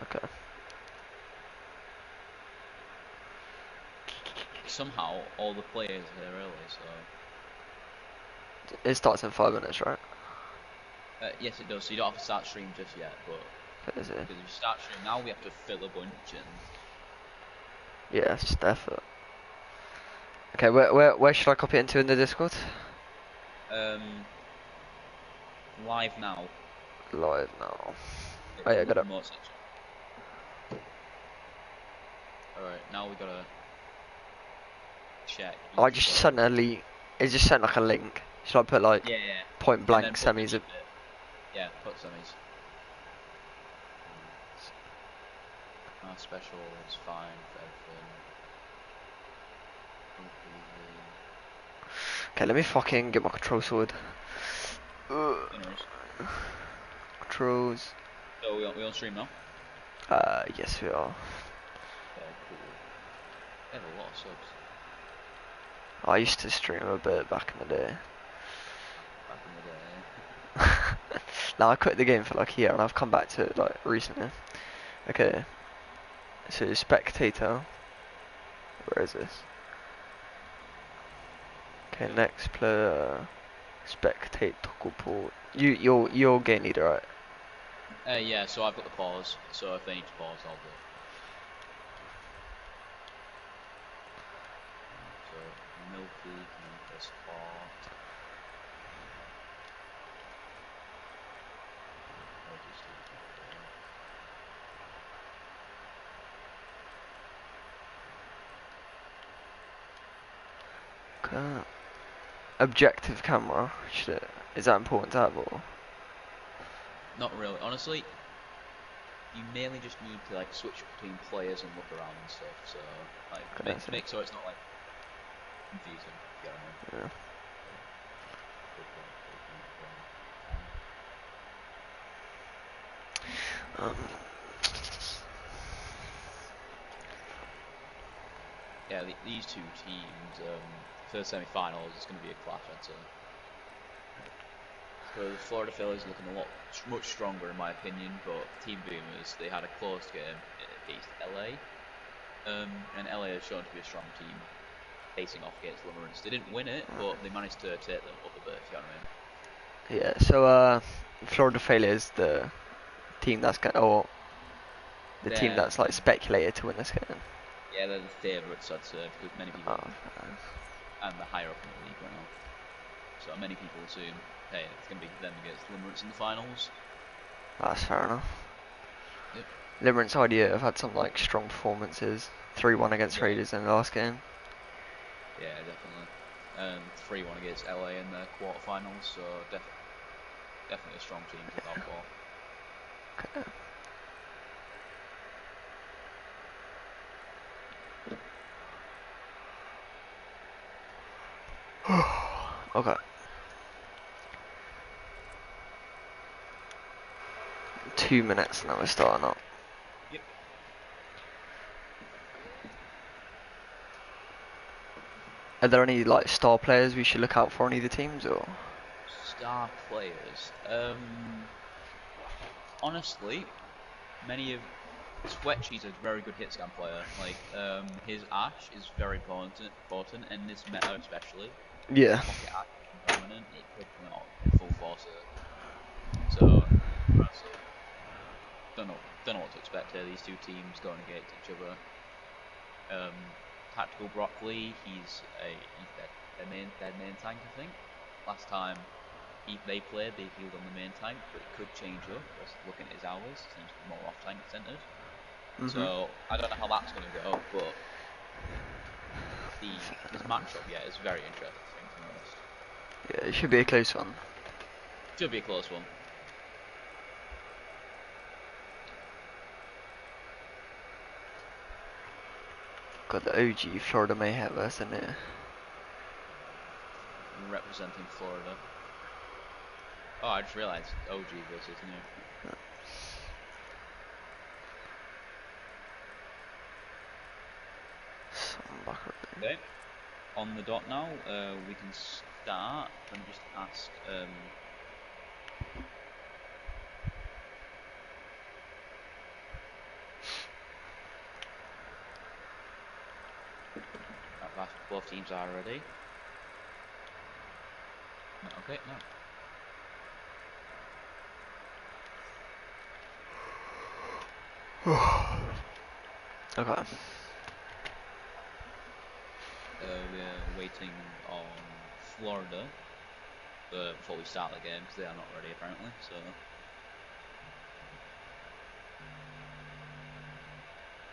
Okay. Somehow, all the players are here early, so... It starts in 5 minutes, right? yes, it does, so you don't have to start stream just yet, but... Is it? Because if you start stream now, we have to fill a bunch, and... Yeah, it's just effort. Okay, where should I copy it into in the Discord? Live now. Live now. Oh It's yeah, in the got it. promote section. Alright, now we gotta... check. I just sent a link. It just sent like a link. Should I put like Yeah, yeah. point And blank then put semis? beneath it. Yeah, put semis. Our special is fine for everything. Okay, let me fucking get my control sword. Controls. So we on stream now? Yes we are. Yeah, cool. They have a lot of subs. I used to stream a bit back in the day. Back in the day. Now I quit the game for like a year and I've come back to it like recently. Okay. So spectator. Where is this? Okay, next player. Spectate toggle port. You're game leader, right? Yeah, so I've got the pause, so if they need to pause, I'll do it. So, Milky, Campus, Spot. Okay. Objective camera. Is that important to have or? Not really. Honestly, you mainly just need to like switch between players and look around and stuff. So like make so it's not like confusing. You know what I mean? Yeah. Yeah, these two teams for the semi-finals is going to be a clash, I'd say. So the Florida Phillies looking much stronger in my opinion, but Team Boomers, they had a close game against LA, and LA has shown to be a strong team, facing off against Limerence. They didn't win it, but they managed to take them up a bit, if you know what I mean. Yeah, so Florida Failures, the team that's team that's like speculated to win this game. Yeah, they're the favourites, I'd say, because many people, and they're higher up in the league right now. So many people assume, hey, it's going to be them against Limerence in the finals. That's fair enough. Yep. Limerence idea have had some like strong performances. 3-1 against Raiders in the last game. Yeah, definitely. 3-1 against LA in the quarterfinals, so definitely a strong team to look out for. Okay. 2 minutes now we're starting up. Yep. Are there any like star players we should look out for on either teams or? Star players. Honestly, many of Swetchy's a very good hit scan player. Like his Ash is very important in this meta especially. Yeah. Pocket Ash dominant, it could come out in full force. So honestly, don't know what to expect here. These two teams going against each other. Tactical Broccoli, he's their main tank, I think. Last time they played, they healed on the main tank, but it could change up. Just looking at his hours, seems to be more off tank centered. So I don't know how that's going to go, but this matchup, yeah, is very interesting, to be honest. Yeah, it should be a close one. Should be a close one. Got the OG Florida Mayhem versus in there. Representing Florida. Oh, I just realised OG versus new. Okay. On the dot now, we can start. Let me just ask. Both teams are ready. No, okay, no. Okay. We're waiting on Florida before we start the game because they are not ready apparently. So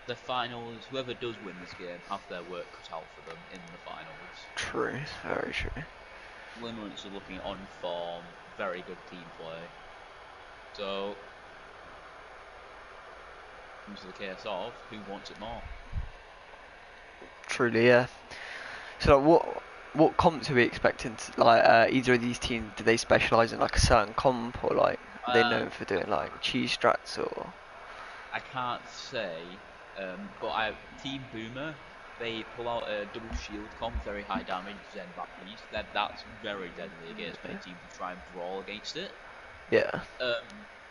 the finals, whoever does win this game, have their work cut out for them in the finals. True, very true. Limerence are looking on form, very good team play. So comes to the case of who wants it more. Truly, yeah. So like, what comps are we expecting? Like either of these teams, do they specialise in like a certain comp, or like are they known for doing like cheese strats or? I can't say, but Team Boomer, they pull out a double shield comp, very high damage, Zen Baptiste. That's very deadly against many teams who try and brawl against it. Yeah.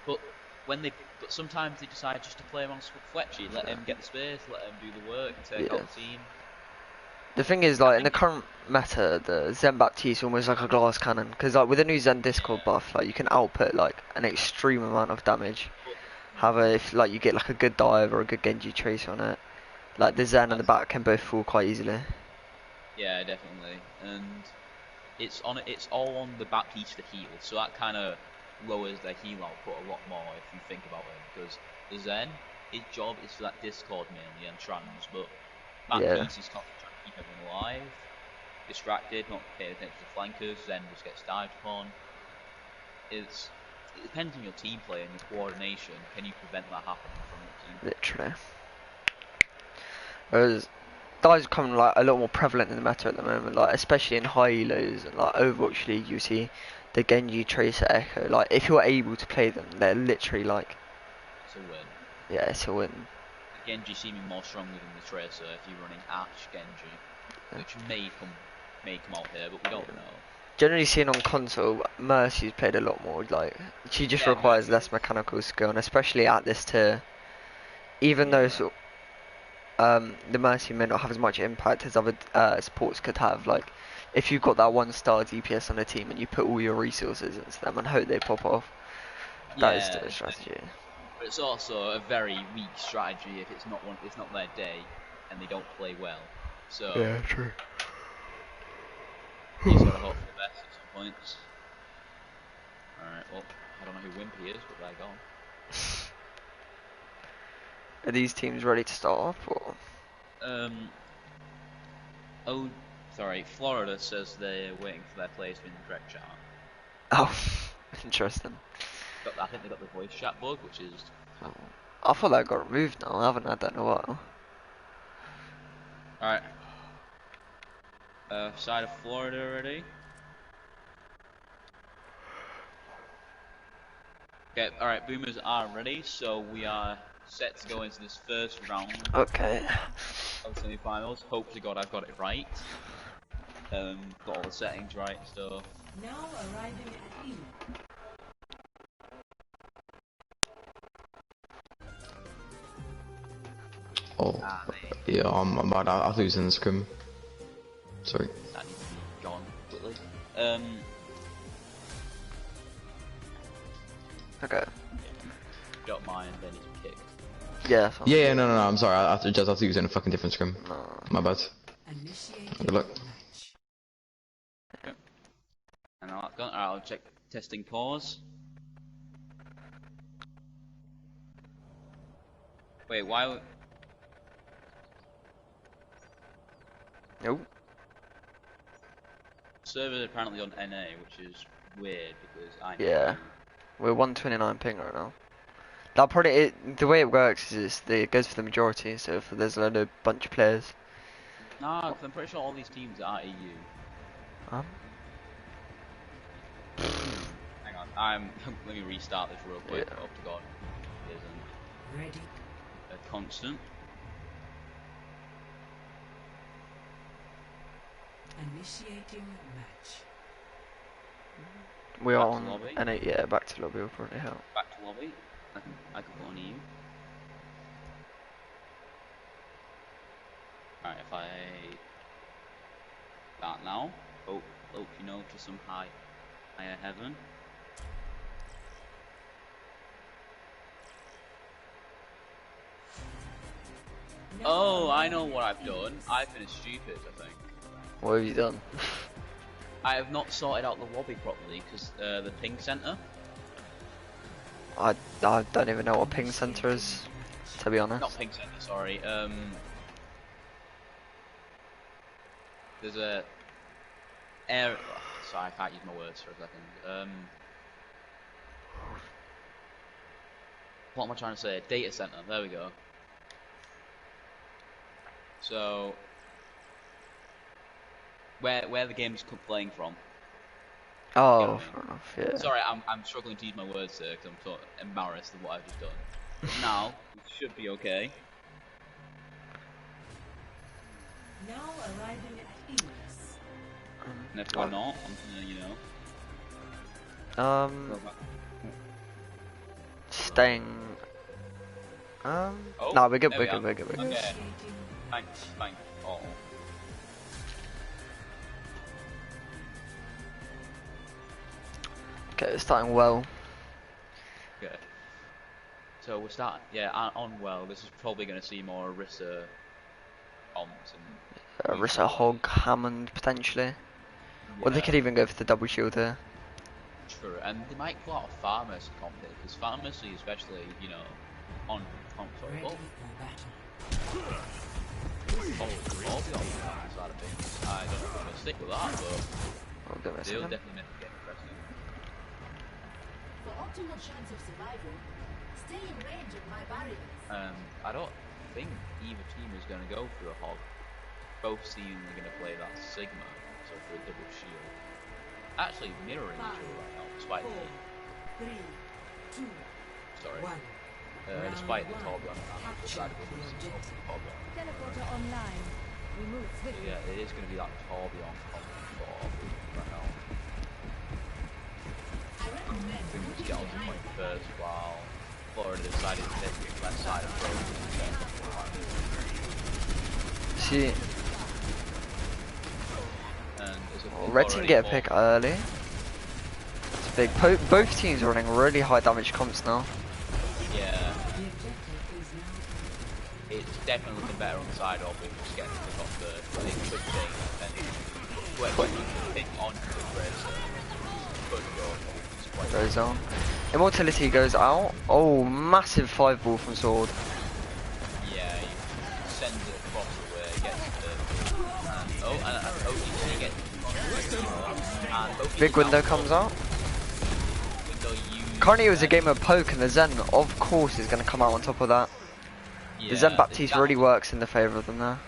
But but sometimes they decide just to play around Fletchy, let him get the space, let him do the work, take out the team. The thing is, like, in the current meta, the Zen Baptiste is almost like a glass cannon, because like with the new Zen Discord buff, like you can output like an extreme amount of damage. However, if like you get like a good dive or a good Genji trace on it, like the Zen and the back can both fall quite easily. Yeah, definitely, and it's all on the Baptiste to heal, so that kind of lowers their heal output a lot more if you think about it, because the Zen, his job is for that Discord mainly and trans, but Baptiste is constantly trying to keep everyone alive, distracted, not paying attention to flankers, Zen just gets dived upon. It depends on your team play and your coordination. Can you prevent that happening from your team? Literally. Whereas dives becoming like a lot more prevalent in the meta at the moment, like especially in high elos and like Overwatch League, you see the Genji, Tracer, Echo. Like if you're able to play them, they're literally like. It's a win. Yeah, it's a win. Genji seeming more strongly than the Tracer if you're running Ashe Genji, which may come out here, but we don't know. Generally seen on console, Mercy's played a lot more. Like she just requires less mechanical skill, and especially at this tier, even though the Mercy may not have as much impact as other supports could have. Like if you've got that 1-star DPS on a team and you put all your resources into them and hope they pop off, that is still a strategy. But it's also a very weak strategy if it's not their day and they don't play well. So yeah, true. You just gotta hope for the best at some points. Alright, well, I don't know who Wimpy is, but they're gone. Are these teams ready to start off, or? Oh, sorry, Florida says they're waiting for their players to be in the correct chat. Oh, interesting. I think they got the voice chat bug, which is... Oh, I thought that got removed now, I haven't had that in a while. Alright. Side of Florida already. Okay, alright, Boomers are ready, so we are set to go into this first round. Okay. Of the semi-finals. Hope to God I've got it right. Got all the settings right and stuff. Now arriving at E. Oh, yeah, I'm bad. I thought he was in the scrim. Sorry. That needs to be gone quickly. Okay. Don't mind, then he's kicked. Yeah. Yeah, no, I'm sorry. I thought he was in a fucking different scrim. No. My bad. Good luck. Okay. And now that's gone. Alright, I'll check testing pause. Wait, why? Nope. Server apparently on NA, which is weird because I. Yeah. We're 129 ping right now. That probably the way it works is it goes for the majority. So if there's a bunch of players. Nah, cause I'm pretty sure all these teams are EU. Hang on, let me restart this real quick. Yeah. Oh to God, it isn't. Ready. A constant. Initiating match. We are Back to on lobby. and yeah, back to lobby will probably help. Back to lobby. I could go on EU. Alright, if I Start now. Hope you know, to some higher heaven. Oh, I know what I've done. I've been stupid, I think. What have you done? I have not sorted out the lobby properly because the ping center. I don't even know what ping center is, to be honest. Not ping center, sorry. There's a air. Oh, sorry, I can't use my words for a second. What am I trying to say? Data center. There we go. So, where the game's playing from. Oh, You know what I mean? fair enough, yeah. Sorry, I'm struggling to use my words here because I'm so embarrassed of what I've just done. But now, it should be okay. Now arriving at Enos. And if we're not, I'm gonna, you know. Go back. Staying. Oh, No, we're good, there we're we good, are. we're good, we're good. Okay. Thanks. Oh. Okay, it's starting well. Okay. So we're starting, yeah, on well. This is probably going to see more Orisa bombs and Rissa Hog, Hammond, potentially. Or they yeah, could even go for the double shield here. true. And they might pull out a Pharmacy comp here because Pharmacy, especially, you know, on console. Ready Oh, for battle. all the options side of things. I don't know if I'm going to stick with that, but We'll go with they'll him. definitely make the game interesting. For optimal chance of survival, stay in range of my barriers. I don't think either team is going to go for a Hog. Both teams are going to play that Sigma, so for a double shield. Actually, mirroring each other right now, despite the 3, 2, sorry, 1. despite the top gun. Capture the objective. Teleporter online. We move swiftly. Yeah, it is going to be that Torbjorn comp for right now. Boom the skeleton point first, while Florida decided to take the left side of the road. See, And there's a red team already get a four- pick early. It's big. Both teams are running really high damage comps now. Yeah, The objective is now it's definitely looking better on the side of it, just getting to the top third, but it could change depending whoever you pick on the racer could go. It's quite Goes on. Immortality goes out. Oh, massive 5-ball from Sword. yeah, he sends it across the way, gets the and OTC gets and both Big window comes out. window used Currently it was a game of poke and the Zen, of course, is going to come out on top of that. The Zen Baptiste that really looked- works in the favour of them there.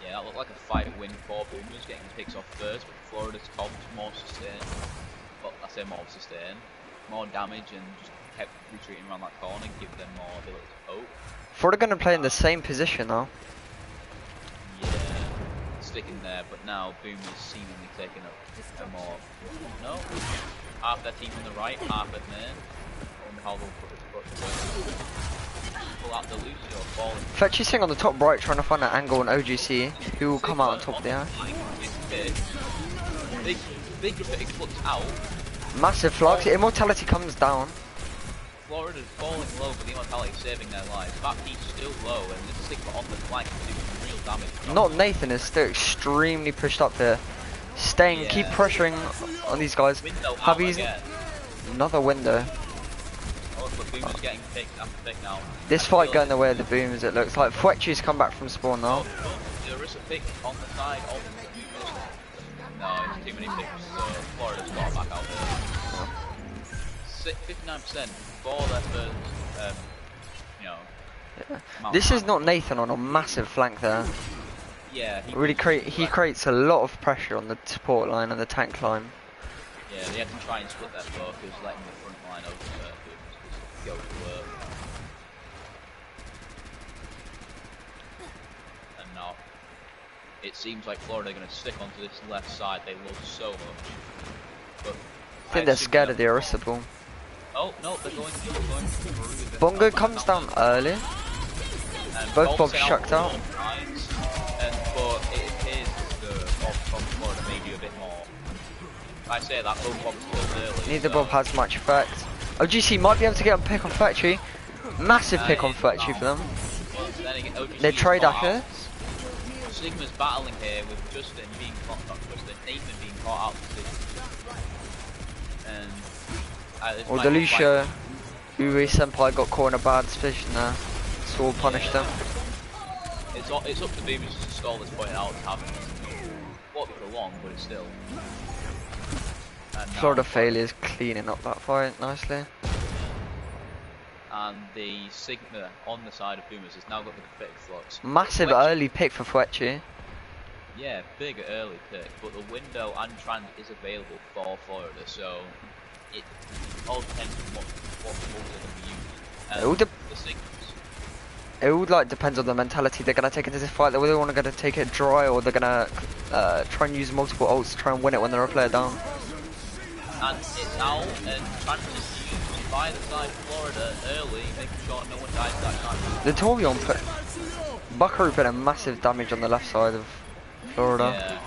Yeah, that looked like a fight win for Boomers, getting the picks off first, but Florida's comps more sustained. Well, I say more sustained. More damage and just kept retreating around that corner, give them more ability to poke. Florida going to play in the same position now. Yeah, sticking there, but now Boomers seemingly taking up a more. No, half their team on the right, half at main. I wonder how they'll put it. Pull out the Lucio falling. Fetchy's sitting on the top right trying to find an angle on OGC, who will come out on top there. Big graffiti flips out. Massive flux, Immortality comes down. Florida's falling low, but the Immortality saving their lives. Baptiste's still low, and this Sigma on the flank is doing real damage. Not Nathan is still extremely pushed up here. Staying, keep Yeah. pressuring on these guys. Window out Hubby's again. another window. Oh, but Boomer's getting picked after pick now. This fight going the way of the Boomers, it looks like. Fletchy's come back from spawn now. There is a pick on the side of the Boomers. No, it's too many picks, so Florida's got back out there. 59% for their first, you know. amount This of is time. not Nathan on a massive flank there. Yeah, He creates a lot of pressure on the support line and the tank line. Yeah, they have to try and split their focus, letting the front line of Boomers just go to work. And now, it seems like Florida are going to stick onto this left side they love so much. But I think they're scared of the Orisa ball. Oh, no, they're going through the Bongo comes down early. And Both Bob Bobs set shucked out. all lines, and but it appears the Bob from Florida bit more. I say that both Bob's killed early. Neither so Bob has much effect. OGC might be able to get a pick on Fletchy. Massive pick on it's Fletchy out. for them. But then again, OGC They is trade caught after. out. Sigma's battling here with Justin being caught, not Justin, Nathan being caught out. And this Or might be Delucia, Uri Senpai got caught in a bad position there. So we'll punish them. It's up to Boomers to stall this point out to have it. Won't be for long, but it's still. And now Florida failures cleaning up that fight nicely. And the Sigma on the side of Boomers has now got the pick flux. Massive early pick for Fletchy. Yeah, big early pick, but the window and Trans is available for Florida, so it all depends on what moves they're going to be using. The Sigmas. It all like depends on the mentality they're gonna take into this fight. They really want to take it dry, or they're gonna try and use multiple ults to try and win it when they're a player down. And it's out, and Trans is used by the side of Florida early, making sure no one dies that time. The Torion put Buckaroo put a massive damage on the left side of Florida. Yeah.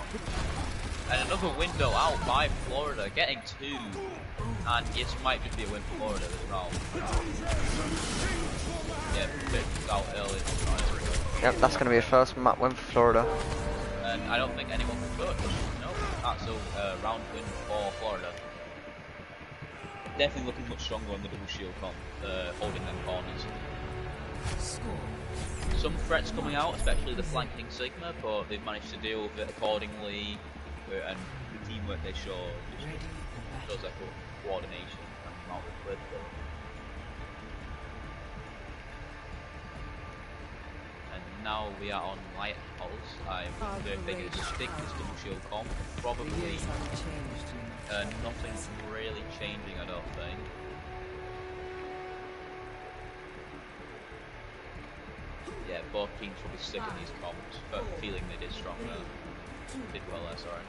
And another window out by Florida, getting 2, and it might just be a win for Florida as well. Yeah, picked out early. Yep, that's going to be a first map win for Florida. And I don't think anyone can touch. No, that's a round win for Florida. Definitely looking much stronger on the double shield comp, holding them corners. Some threats coming out, especially the flanking Sigma, but they've managed to deal with it accordingly, and the teamwork they show just shows that coordination coming out with it. And now we are on Lighthouse. I wonder if they can stick this double shield comp. Probably nothing's really changing, I don't think. Yeah, both teams will be sticking these comps, but feeling they did stronger. Did well there, sorry.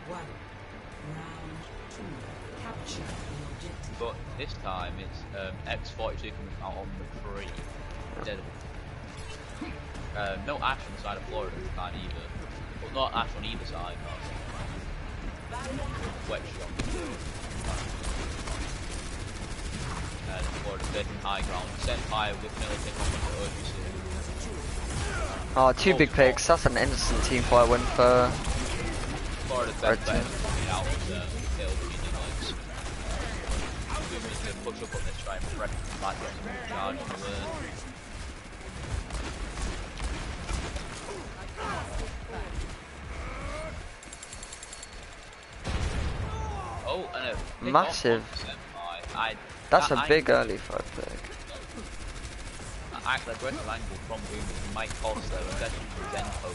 But this time it's X42 coming out on the 3 instead of no Ash on the side of Florida this time either. Well, not Ash on either side, no. Wet shot. And Florida's taking high ground. Senpai with another pick on the OGC. Oh, 2 big picks. That's an instant team fight win for Florida's best bet coming out with the kill between the legs. Boomers to push up on this, try and press the back, get some charge on the word. Oh, and a pick massive. That's a big early fight pick. Actually, aggressive angle from Boomers might cost them, especially for Zenko.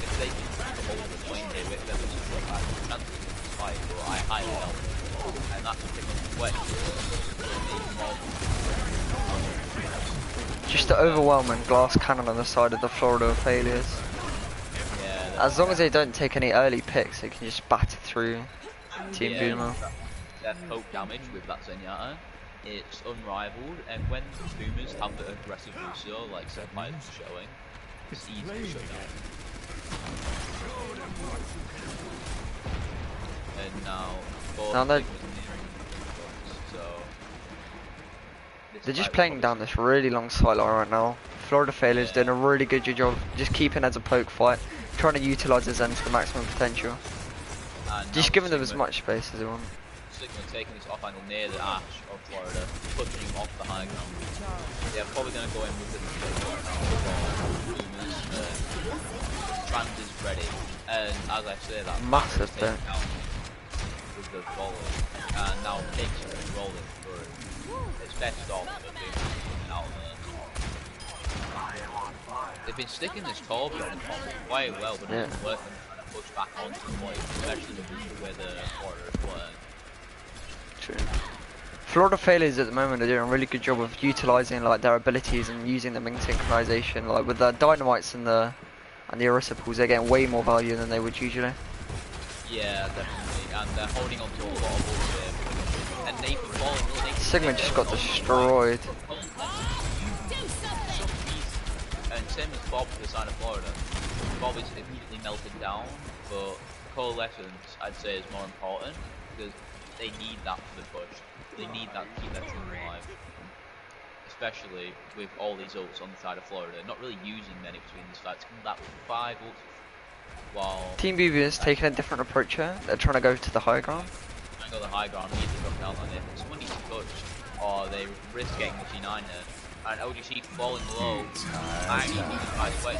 If they can hold the point here with them, it's just like chances of this fight, but I highly doubt it. And that's a pick on the wedge. Just the overwhelming glass cannon on the side of the Florida failures. Yeah, As long as they don't take any early picks, they can just batter through Team Boomer. Their poke damage with that Zenyatta, it's unrivaled, and when Boomers have the aggressive Lucio, like Senpai is showing, it's easy to shut down. And now, Now so they're just playing down this really long sideline right now. Florida failures doing a really good job just keeping as a poke fight, trying to utilise the Zen to the maximum potential. Just giving them as much space as they want. Sigma taking this off angle near the Ash of Florida, pushing him off the high ground. They're probably going to go in with the Boomers. Trans is ready, and as I say that, Massive pick out with the volley, and now Picks are rolling through. It's best off the Boomers coming out there. They've been sticking this Torben on quite well, but it doesn't work them trying to push back onto the point, especially with where the Florida is playing. Florida failures at the moment are doing a really good job of utilising like their abilities and using them in synchronization. Like with the dynamites and the Orisa pools, they're getting way more value than they would usually. Yeah, definitely, and they're holding on to a lot of bullshit. And Nathan falling, Sigma just got destroyed. And same as Bob to the side of Florida. Bob is immediately melted down, but coalescence, I'd say, is more important because they need that for the push. They need that to keep their team alive. Especially with all these ults on the side of Florida, not really using many between these fights. Coming back with 5 ults, while Team BB is taking a different approach here. They're trying to go to the high ground. I go the high ground, need to drop down on it. Someone needs to touch, or they risk getting the G9 here. And OGC falling low. I need to try to wait.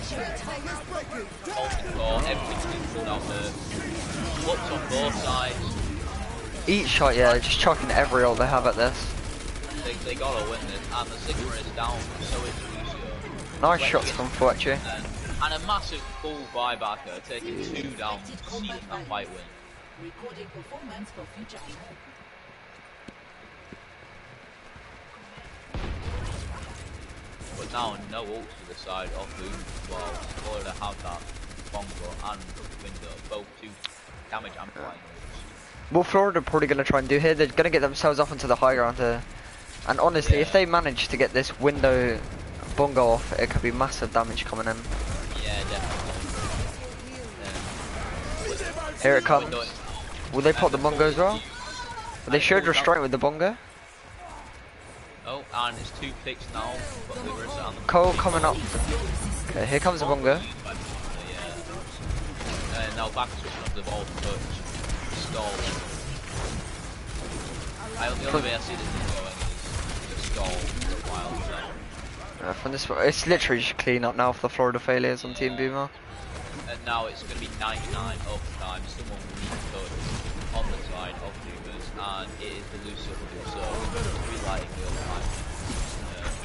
Ultimate core, everything's being pulled out there. Looks on both sides. Each shot, yeah, just chucking every ult they have at this. They gotta win this, and the Sigma is down, so it's Lucio. Nice shots from Fletcher. And a massive full buybacker, taking 2 down, sealing that fight win. Recording performance for future attack. But now no ults to the side of Boom as well. Florida have that Bongo and Window, both 2 damage amplifying ults. What Florida probably going to try and do here, they're going to get themselves up onto the high ground here. And honestly, if they manage to get this window bongo off, it could be massive damage coming in. Yeah, definitely. Here it comes. Will they pop the bongo as well? They should restrain with the bongo. Oh, and it's 2 picks now, but we were on the Cole coming up. Okay, here comes the bongo. yeah. And now back switching up the ball touch. Stall. The only way I see this thing going is just stall for a while. So. From this, it's literally just clean up now for the Florida failures on Team Boomer. And now it's going to be 99 overtime. Someone will need to touch on the side of Boomers, and it is the Lucio who do so. Relighting the overtime.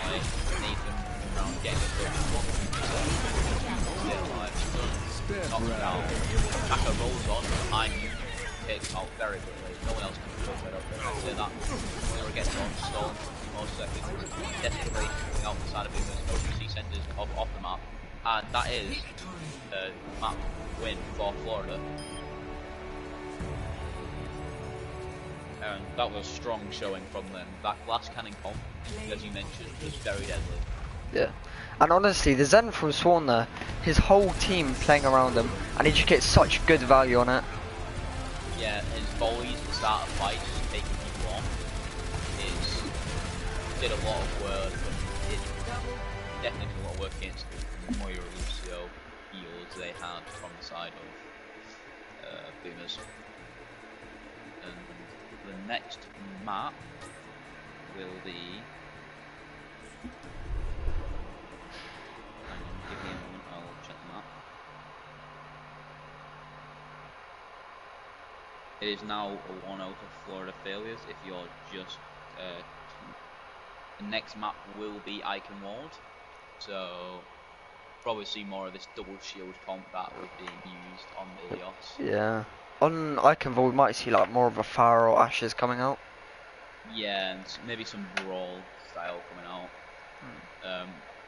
Nathan around getting a touch. Stay alive. Knocks down. Taka rolls on behind you. Takes out very quickly. No one else can touch that up. I'd say that. Whenever gets on, stolen for a few more seconds. Desperately coming out the side of Boomers. OPC centers off the map. And that is map win for Florida. And that was strong showing from them. That glass cannon comp, as you mentioned, was very deadly. Yeah. And honestly, the Zen from Swan there, his whole team playing around him, and he just gets such good value on it. Yeah, his volleys at the start of fights, just taking people on, did a lot of work, and it definitely did a lot of work against Moira Lucio heals they had from the side of Boomers. And the next map will be. Hang on, give me a moment, I'll check the map. It is now a 1 out of Florida failures. If you're just the next map will be Eichenwald, so probably see more of this double shield comp that was being used on Ilios. Yeah. On Eichenwald, we might see like more of a Fire or Ashes coming out. Yeah, and maybe some Brawl style coming out.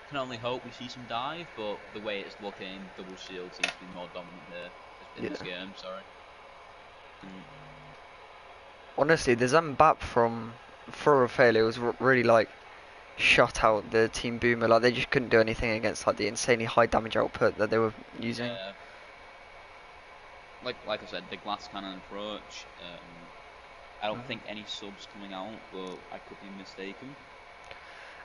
Can only hope we see some dive, but the way it's looking, double shield seems to be more dominant here in this game. Sorry. Honestly, the Zambap from Florida failure was really like shut out the Team Boomer. Like they just couldn't do anything against like the insanely high damage output that they were using. Yeah. Like I said, the glass cannon approach. I don't think any subs coming out, but I could be mistaken.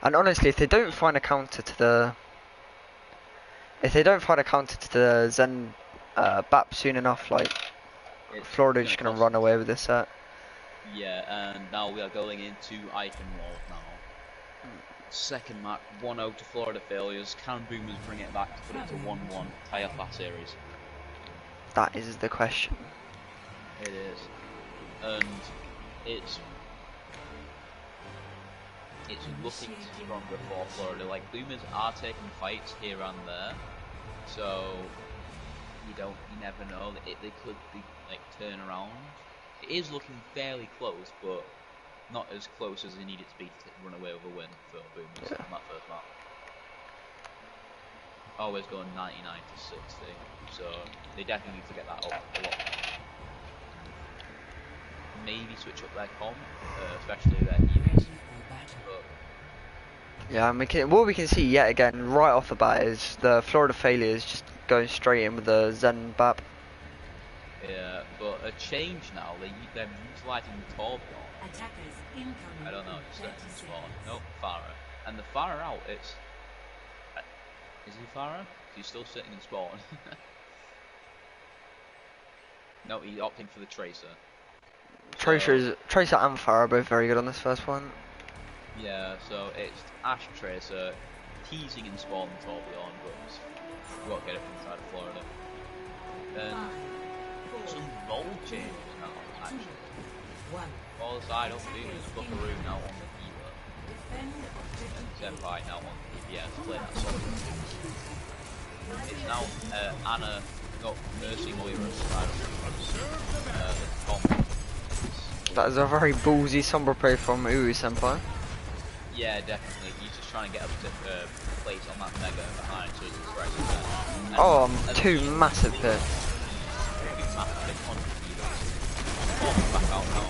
And honestly, if they don't find a counter to the Zen BAP soon enough, like Florida's just gonna run away with this set. Yeah, and now we are going into Eichenwald now. Second match, 1-0 to Florida failures. Can Boomers bring it back to put it to 1-1, tie up that series? That is the question. It is. And it's looking stronger for Florida. Like, Boomers are taking fights here and there, so you never know. They could be like turn around. It is looking fairly close, but not as close as they need it to be to run away with a win for Boomers on that first map. Always going 99 to 60, so they definitely need to get that up a lot. Maybe switch up their comp, especially their healers. Yeah, and what we can see yet again right off the bat is the Florida failures just going straight in with the Zen BAP. Yeah, but a change now. They're utilising the Torbjorn. Attackers incoming. I don't know. in It's 30 setting the spawn. seconds. Nope, Farah. And the Farah out. It's is he Farah? He's still sitting in spawn. No, he's opting for the Tracer. Tracer and Farah are both very good on this first one. Yeah, so it's Ash Tracer teasing in spawn and Torbjorn, but you won't get it from inside of Florida. And some role changes now, actually. All side up Boomers, Buckaroo now on the healer. And Senpai now on the DPS, playing that solid. It's now Anna, not Mercy Moira side of Tom. That is a very ballsy Sombra play from Uru Senpai. Yeah, definitely. He's just trying to get up to place on that mega behind so he can strike his head. Oh, two massive pits. Back out now.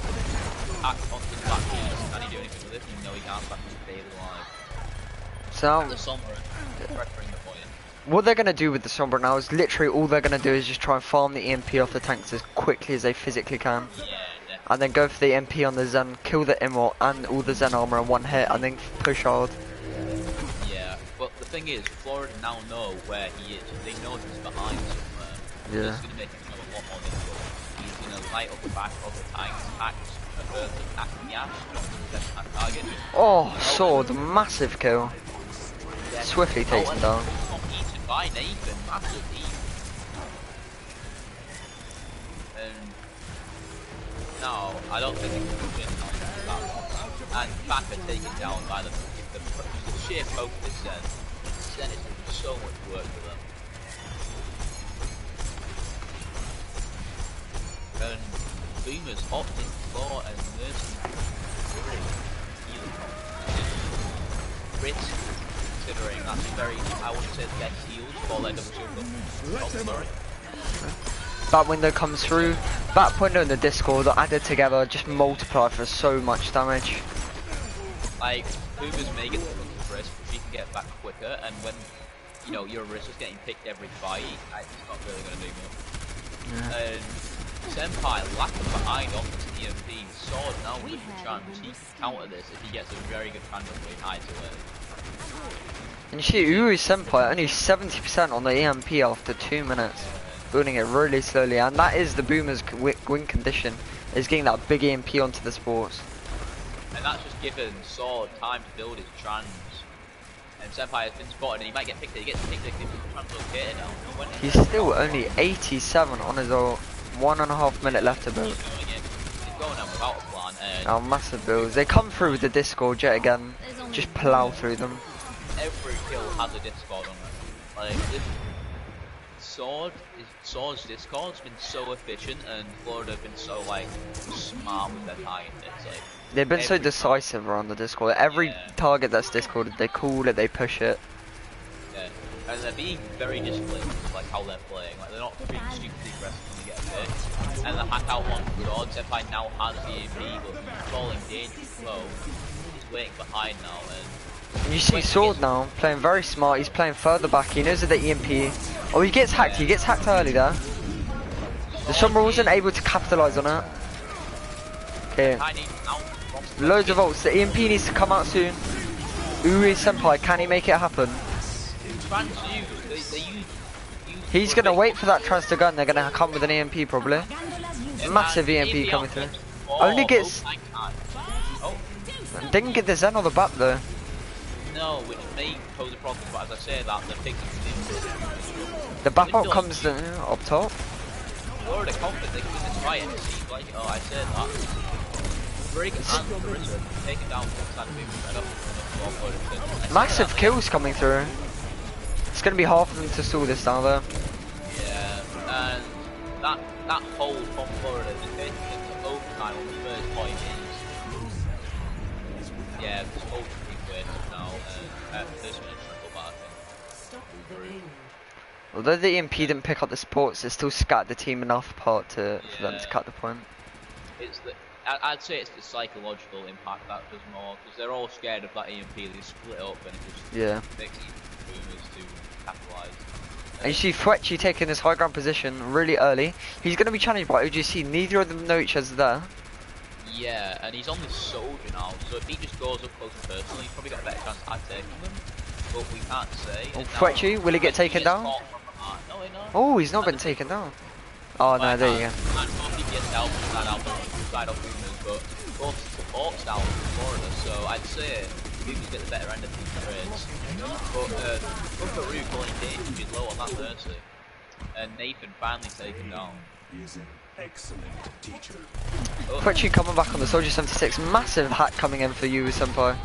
Back onto the back piece. Can he do anything with it? No, he can't. Back to David alive. So The Sombra pressuring the point. what they're gonna do with the Sombra now is literally all they're gonna do is just try and farm the EMP off the tanks as quickly as they physically can. Yeah, definitely. And then go for the MP on the Zen, kill the Immort and all the Zen armor in one hit, and then push hard. Yeah, but the thing is, Florida now know where he is. They know he's behind somewhere. Yeah. It's going to make him a lot more difficult. He's going to light up the back of the tanks, attack the Ash, attack target. Oh, sword, massive kill. Yeah. Swiftly takes him down. Not eaten by Nathan, massive eat. And now, I don't think they can win that one. And Baka taken down by the sheer poke of this Zen. Zen is doing so much work for them. And Boomers opting for a nursing risk, considering that's very, I wouldn't say the best heals for their double shield, sorry. Bat window comes through. Bat window and the Discord are added together, just multiply for so much damage. Like, Boomers may get the risk, but she can get back quicker, and when, you know, your risk is getting picked every fight, it's not really going to do much. Yeah. And Senpai lacking behind on this EMP, Sword now with the chance, he can counter this if he gets a very good hand up with hides away. And you see Uru Senpai only 70% on the EMP after 2 minutes. Building it really slowly, and that is the Boomer's win condition, is getting that big EMP onto the sports. And that's just given Sword time to build his trans. And Senpai has been spotted and he might get picked, he gets picked if the trans located now. He's still only 87 on his ult, 1.5 minute left to build. He's going on without a plan. And Now massive builds, they come through with the Discord yet again, just plow through them. every kill has a Discord on it. Like, this Sword's Discord's been so efficient, and Florida have been so, like, smart with their targeting. It's like, They've been so decisive around the Discord. Every Yeah. target that's Discorded, they call it, they push it. yeah. And they're being very disciplined with, like, how they're playing. Like, they're not being stupidly aggressive when they get a pick. And the hack out one Sword, Senpai now has the EMP, but he's falling dangerously low. He's waiting behind now, and You see Sword now, playing very smart, he's playing further back, he knows of the EMP. Oh, he gets hacked early there. The Sombra wasn't able to capitalise on it. Okay, Tiny now loads of ults, the EMP needs to come out soon. Uri Senpai, can he make it happen? trans use, they use He's gonna wait for that trans to go and they're gonna come with an EMP probably. Massive EMP coming through. Only gets... Oh, Didn't get the Zen on the back though. no, which may pose a problem, but as I say that, the picking The back up comes up top. We're already confident they can win this fight, and it seems like, oh, I said that. Very good hand for Rizzo, taking down one side of Massive kills coming through. It's gonna be hard for them to stall this down there. Yeah, and that hold from Florida is taking into overtime on the first point is, yeah, this hold should be wasted now, and this one should go back. Although the EMP didn't pick up the sports, it still scattered the team enough apart for them to cut the point. It's the, I'd say it's the psychological impact that does more, because they're all scared of that EMP, they split up and it just Yeah. makes it Boomers to capitalise. And you see Fletchy taking this high ground position really early. He's going to be challenged by OGC. Neither of them know each other there. Yeah, and he's on this soldier now, so if he just goes up close and personal, he's probably got a better chance at taking them. But we can't say. Oh, Fletchy, will he get taken down? No, he not. Oh, he's not been taken down. Oh no, there you go. And both DPS help side out boomers, but both supports down in Florida, so I'd say boomers get the better end of these trades. But look at Rue calling danger is low on that Mercy. And Nathan finally taken down. He's an excellent teacher. Fletchy coming back on the Soldier 76. Massive hack coming in for you, Senpai.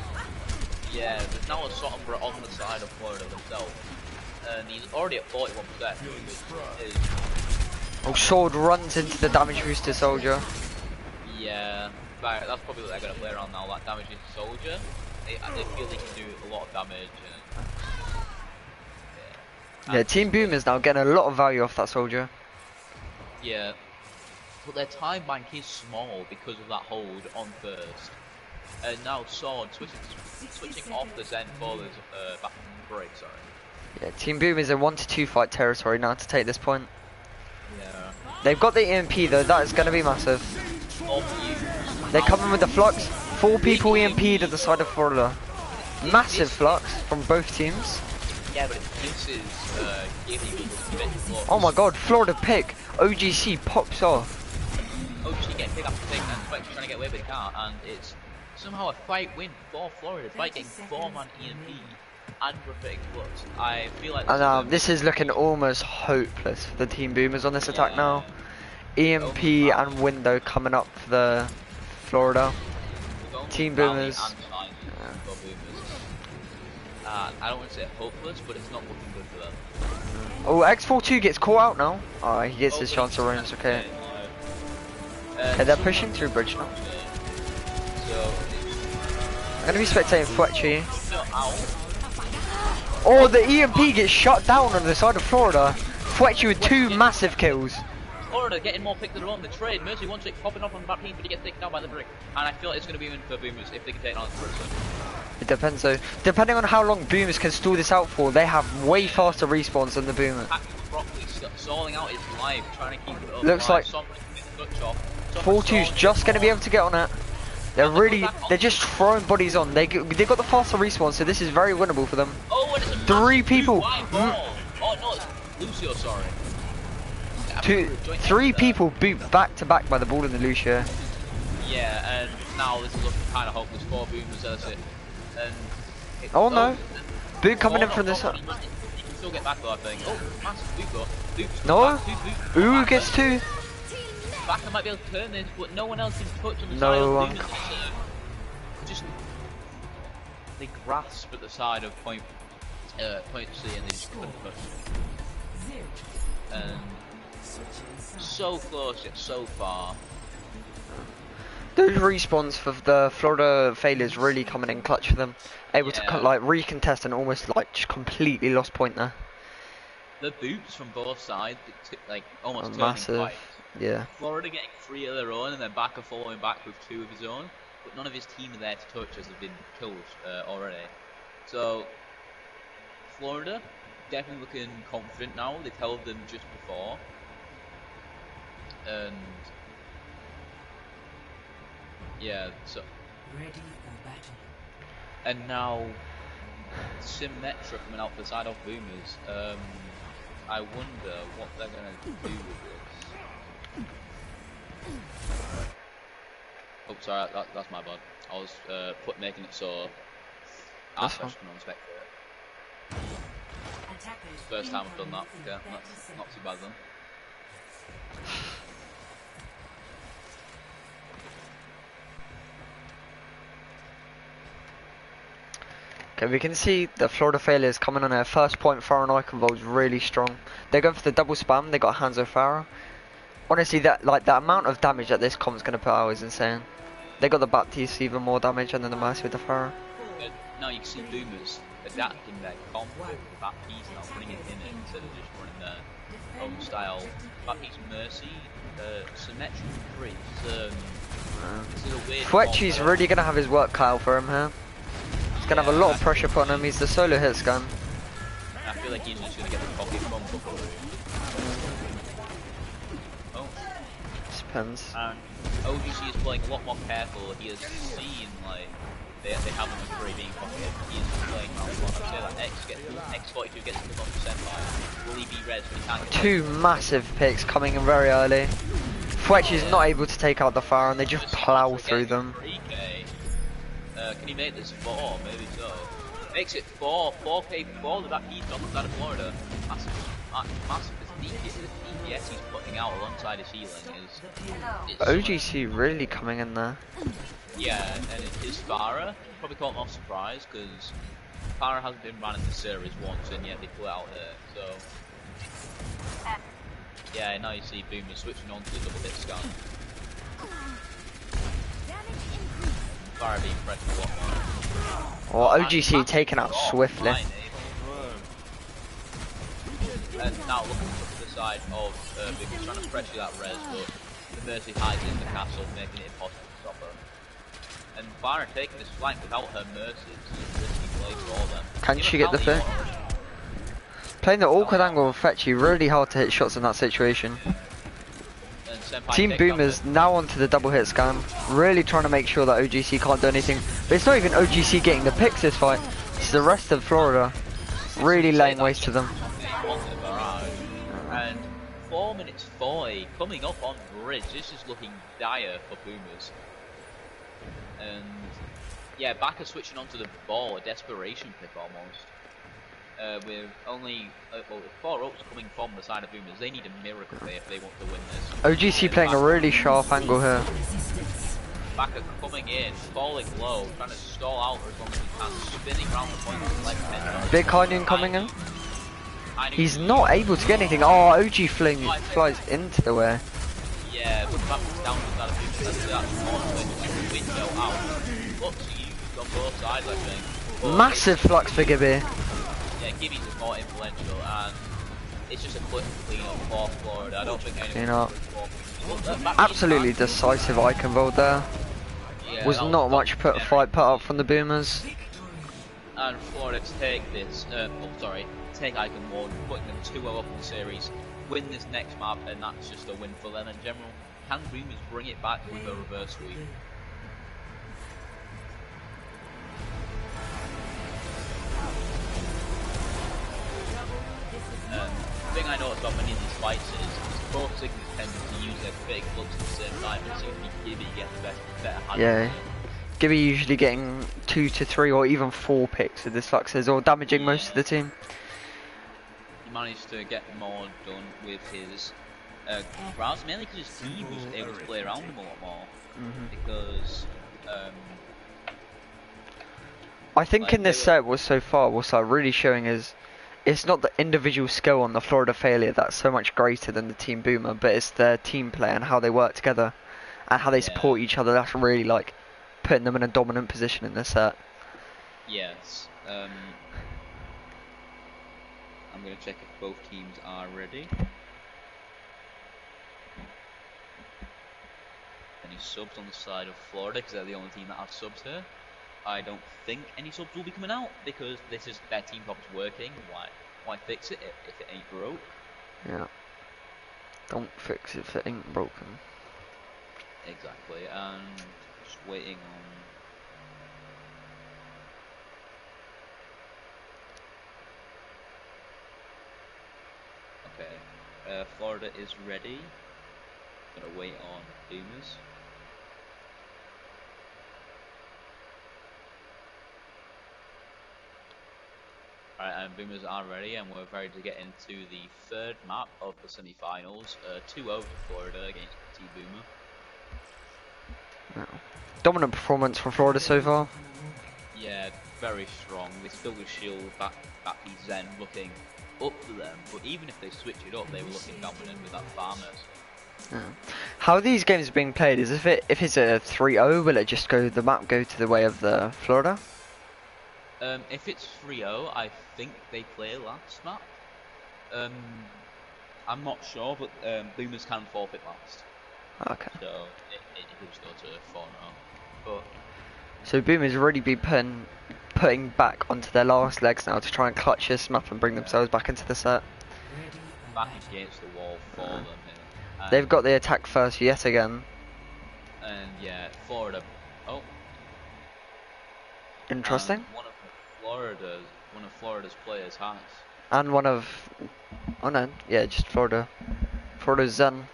Yeah, there's now a Sombra on the side of Florida themselves. And he's already at 41%, which is... Oh, Sword runs into the damage booster Soldier. Yeah, right, that's probably what they're going to play around now, that damage into Soldier. They feel they can do a lot of damage. And, Yeah, Team Boom is now getting a lot of value off that Soldier. yeah, but their time bank is small because of that hold on first. And now Sword switching off the Zen for this back break, sorry. Yeah, Team Boom is in 1-2 fight territory now to take this point. Yeah. They've got the EMP though, that is going to be massive. They're coming with the flux. 4 people EMP'd at the side of Florida. Massive flux from both teams. Yeah, but this is giving a bit more. Oh my god, Florida pick. OGC pops off. OGC getting pick after pick and Flex trying to get away but he can't, and it's somehow a fight win for Florida by getting 4-man EMP and rotating flux. I feel like This is looking almost hopeless for the Team Boomers on this attack now. EMP and window coming up for the Florida. Team Boomers. I don't want to say hopeless, but it's not looking good for them. Oh, X42 gets caught out now. Alright, he gets his chance of range, okay. Okay, they're pushing through bridge now. I'm gonna be spectating Fletchy. Oh, the EMP gets shut down on the side of Florida. Fletchy with 2 massive kills. Florida getting more picks than their own. The trade. Mercy one trick popping up on the back team, but he gets taken down by the brick. And I feel like it's going to be win for Boomers if they can take it on the person. It depends though. Depending on how long Boomers can stall this out for, they have way faster respawns than the Boomers. Broccoli stalling out his life, trying to keep it up. Looks like 4-2's just going to be able to get on it. They're just throwing bodies on. They got the faster respawn, so this is very winnable for them. Oh, and it's a 3 people. Oh no, it's Lucio, sorry. 3 people boot back to back by the ball in the Lucio. Yeah, and now this is looking kind of hopeless for Boomers, that's it. And oh no, boot coming in from this side. He can still get back though, I think. Oh, massive boot though. Boot's No, back, Ooh gets 2. Backer might be able to turn this, but no one else can touch on the No side one. of just they grasp at the side of point C and they just couldn't push. And so close yet so far. Those respawns for the Florida failures really coming in clutch for them. Able to like recontest and almost like just completely lost point there. The boots from both sides, like almost turning Massive. white. Yeah. Florida getting 3 of their own and then Backer following back with 2 of his own, but none of his team are there to touch as they've been killed already. So Florida definitely looking confident now. They've held them just before, and yeah, so Ready for battle. and now Symmetra coming out for the side of Boomers. I wonder what they're gonna do with this. Oh, sorry, that's my bad. I was making it so our question on spec for it. Attackers First time I've done that. incoming Yeah, in that's 30 not too bad then. Okay, we can see the Florida failures coming on their first point. Farah and Iconvol's really strong. They go for the double spam. They got Hanzo Farah. Honestly, that amount of damage that this comp's gonna put out is insane. They got the Baptiste even more damage, and then the Mercy with the Farah. Now you can see Boomers adapting their comp with Baptiste now, putting it in it instead of just running their own style. Baptiste Mercy, symmetric 3. This is a weird. Fletchy's combo. really gonna have his work cut out for him here. He's gonna have a lot of pressure put on him. He's the solo hits gun. I feel like he's just going to get the pocket from Buckaroo. Oh. Depends. And OGC is playing a lot more careful. He has seen, like, they have him with 3 being pocket. He is playing around a lot. I say that X42 gets the off the Senpai. Will he be res? He can't get 2 massive picks coming in very early. Fletch is not able to take out the fire and they just plow through them. 3K. Can he make this 4? Maybe so. Makes it 4. 4K 4 with that heat on the side of Florida. Massive. The DPS he's putting out alongside his healing is... OGC really coming in there. Yeah, and his Farah probably caught him off surprise because Farah hasn't been running the series once and yet they put it out here, so... Yeah, now you see Boomer switching on to the double hit scan. Farah being pressed a lot more. Or OGC taken out swiftly. And now looking to the side of Boomer trying to pressure that res, but the Mercy hides in the castle, making it impossible to stop her. And Farah taking this flank without her Mercy is a risky play for all them. Can she get the thing? Playing the awkward angle with Fetchy, really hard to hit shots in that situation. Team Boomers now onto the double hit scan, really trying to make sure that OGC can't do anything. But it's not even OGC getting the picks this fight, it's the rest of Florida really laying waste to them. And 4 minutes 40 coming up on bridge, this is looking dire for Boomers. And yeah, Backer switching onto the ball, a desperation pick almost. With only 4 ults coming from the side of Boomers, they need a miracle there if they want to win this. OGC playing a really sharp angle here. Backer coming in, falling low, trying to stall out for as long as he can, spinning around the point with left head. Big Canyon coming in. He's not able to get anything. Oh, OG flies into the way. Yeah, but Back down to that Boomers. That's more window out. Looks used on both sides, I think. Massive flux for Gibby. Yeah, Gibby's is more influential, and it's just a quick clean up for Florida. I don't think anyone. Absolutely decisive icon vote there. Yeah, was not much fight put up from the Boomers. And Florida take this. Take icon ward, putting them 2-0 up in the series. Win this next map, and that's just a win for them in general. Can Boomers bring it back with a reverse sweep? The thing I noticed about many of these fights is both Signals tend to use their big looks at the same time and see if Gibby gets better hand. Yeah. Gibby usually getting 2 to 3 or even 4 picks with the fluxes or damaging most of the team. He managed to get more done with his crowds, mainly because his team was able to play around him a lot more. Because I think in this set was so far what's really showing is it's not the individual skill on the Florida failure that's so much greater than the team Boomer, but it's their team play and how they work together and how they support each other. That's really like putting them in a dominant position in this set. Yes. I'm going to check if both teams are ready. Any subs on the side of Florida, because they're the only team that have subs here. I don't think any subs will be coming out because this is their team prop's working. Why fix it if it ain't broke? Yeah. Don't fix it if it ain't broken. Exactly, and just waiting on. Okay, Florida is ready. Gonna wait on Boomers. Alright, and Boomers are ready, and we're ready to get into the third map of the semi-finals. 2-0 to Florida against Team Boomer. Yeah. Dominant performance from Florida so far. Yeah, very strong. They still with shield back Zen looking up for them, but even if they switch it up, they were looking dominant with that farmers. Yeah. How are these games being played? Is if it's a 3-0, will it just the map go to the way of the Florida? If it's 3-0, I think they play last map. I'm not sure, but Boomers can forfeit last. Okay. So it could just go to 4-0. But so Boomers already be putting putting back onto their last legs now to try and clutch this map and bring themselves back into the set. Ready for Back battle. against the wall for them here. They've got the attack first yet again. And yeah, Florida. Oh, Interesting. and one of Florida's players has. And one of, oh no, yeah, just Florida. Florida's Zen.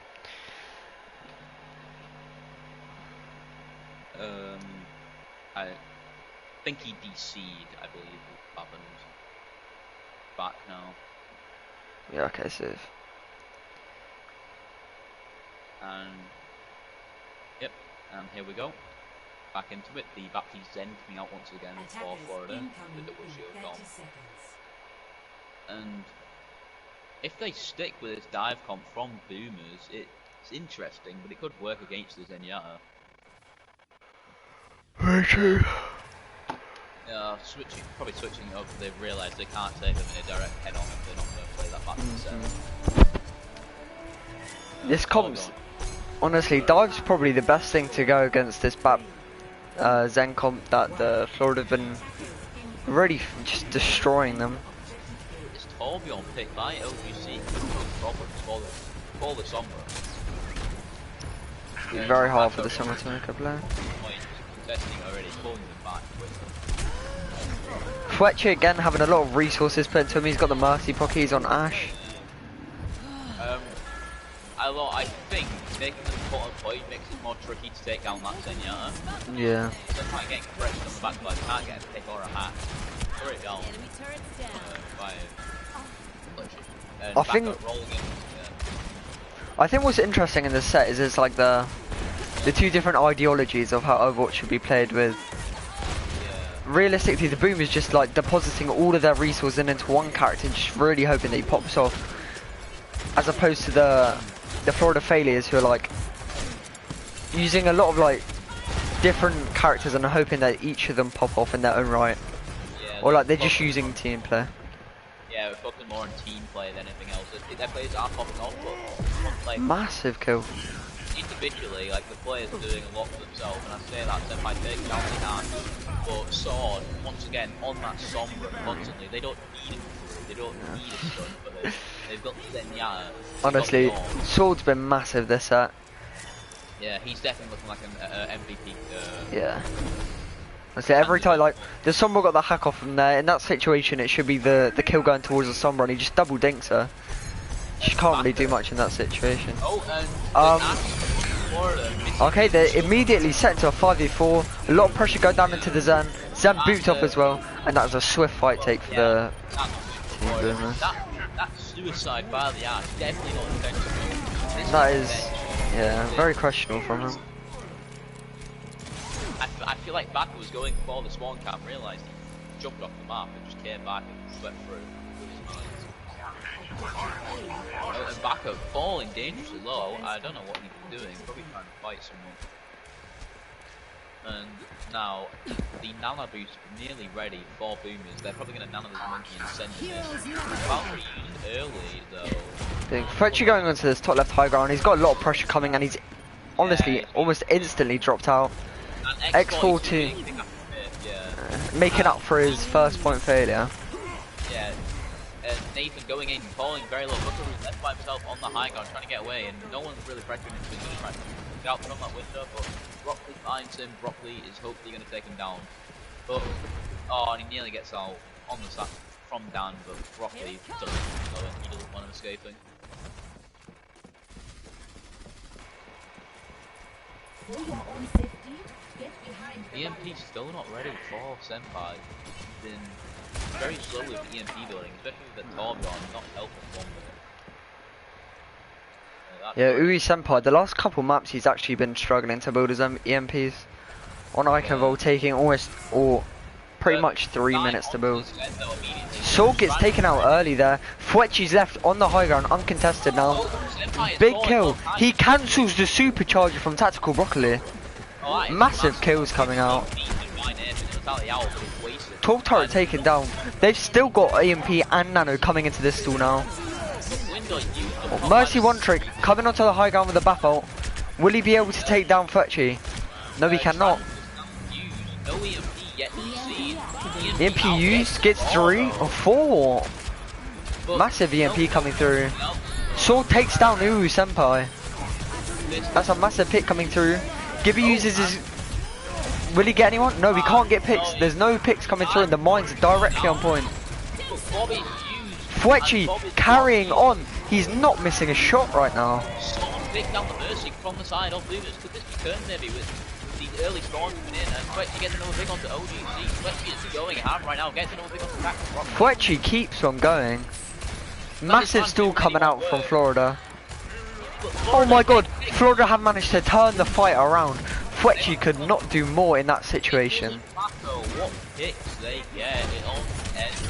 I think he DC'd, I believe, what happened. Back now. Yeah, okay, so. And yep, and here we go. Back into it. The Baptiste Zen coming out once again for Attackers Florida. incoming The double in shield 30 bomb. seconds. And if they stick with this dive comp from Boomers, it's interesting, but it could work against the Zenyatta. Very true. Probably switching it up because they've realised they can't take them in a direct head-on if they're not going to play that back to the set. This comp's, honestly, dive's probably the best thing to go against this Zen comp that the Florida have been really just destroying them. It's Torbjorn picked by LGC problems for the Sombra. It's very hard for the summer to make a play. Contesting already, pulling them back quickly. Fletcher again having a lot of resources put into him. He's got the Mercy pocket, he's on Ash. I think making them put a point makes it more tricky to take down that Zenyatta. Yeah. So if I get pressed on the back line, can't get a pick or a hat. Throw it down. Enemy turrets down. By Fletcher. And I back think- up, rolling in. I think what's interesting in this set is it's like the two different ideologies of how Overwatch should be played with. Realistically, the Boom is just like depositing all of their resources into one character and just really hoping that he pops off. As opposed to the Florida failures who are like using a lot of like different characters and hoping that each of them pop off in their own right. Yeah, Or like they're just using team play. Yeah, we're focusing more on team play than anything else. Their players are popping off, but like Massive kill. individually, like the players are doing a lot for themselves, and I say that to by taking down the hand. But Sword, once again, on that Sombra constantly, they don't need it. They don't need a stun for this. They've got Zenyatta. Honestly, Sword's been massive this set. Yeah, he's definitely looking like an MVP. Yeah. Honestly, every time like the Sombra got the hack off from there, in that situation it should be the kill going towards the Sombra and he just double dinks her. She can't really do much in that situation. Oh, and Florida. Okay, they're immediately set to a 5v4. A lot of pressure going down into the Zen. Zen boots off as well, and that was a swift fight take for the team Boomers. That suicide by the Ash, definitely not intentional. That is, yeah, very questionable from him. I feel like Baka was going for the spawn cam, realised he jumped off the map and just came back and swept through with his eyes. And Baka falling dangerously low. I don't know what he's doing, probably trying to fight someone. And now the Nana boost nearly ready for Boomers. They're probably going to Nana this monkey and send this. Valkyrie used early though. Fletcher going onto this top left high ground, he's got a lot of pressure coming and he's honestly almost instantly dropped out. X42 making up for his first point failure. Yeah, and Nathan going in, falling very low. Booker was left by himself on the high ground, trying to get away, and no one's really pressuring him, so he's just trying to get out from that window. But Broccoli finds him. Broccoli is hopefully going to take him down. But and he nearly gets out on the sack from Dan, but Broccoli doesn't know it. He doesn't want him escaping. For your own safety, get behind the EMP still not ready for Senpai. He's been very slow with EMP building, especially with the Torbjorn not helping one with it. Yeah, Ui Senpai, the last couple maps he's actually been struggling to build his EMPs. On Iconvol taking almost, or pretty much 3 minutes to build. Soul gets taken out early there. Fletchy's left on the high ground, uncontested now. Big kill. He cancels the supercharger from Tactical Broccoli. Massive kills coming out. 12 turret taken down. They've still got EMP and Nano coming into this stall now. Mercy one trick coming onto the high ground with the BAP ult. Will he be able to take down Fletchy? No, he cannot. No EMP yet to see. EMP used, gets 3 or 4. Massive EMP coming through. Sword takes down Uwu Senpai. That's a massive pick coming through. Gibby uses his... Will he get anyone? No, we can't get picks. There's no picks coming through and the mine's directly on point. Fletchy carrying on. He's not missing a shot right now. Pick down the Mercy from the side of Boomers. Could this be turned maybe with these early spawns coming in? And Fletchy gets another pick onto OGC. Fletchy is going hard right now. Gets another pick onto Crack. Fletchy keeps on going. Massive stall coming out from Florida. Oh my god, Florida have managed to turn the fight around. Fletchy could not do more in that situation. It doesn't matter what picks they get, it all ends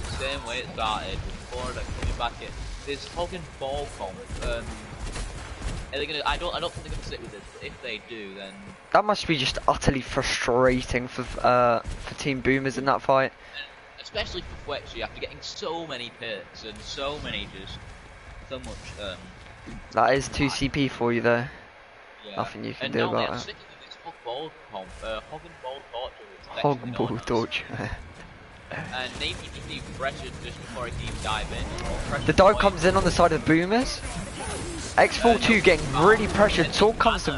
the same way it started, with Florida coming back in. This fucking ball comp, are they gonna, I don't think they're gonna stick with this, but if they do, then... That must be just utterly frustrating for Team Boomers in that fight. Especially for Fletchy, after getting so many picks and so many just, so much, That is 2 CP for you though. yeah. Nothing you can and do now about they're it. sticking with this hog ball comp, hog and ball torture. It's Hog actually ball known as. torture. And Nathan can be pressured just before he can even dive in. The dive comes in on the side of Boomers. X42 getting really pressured. Sword comes to...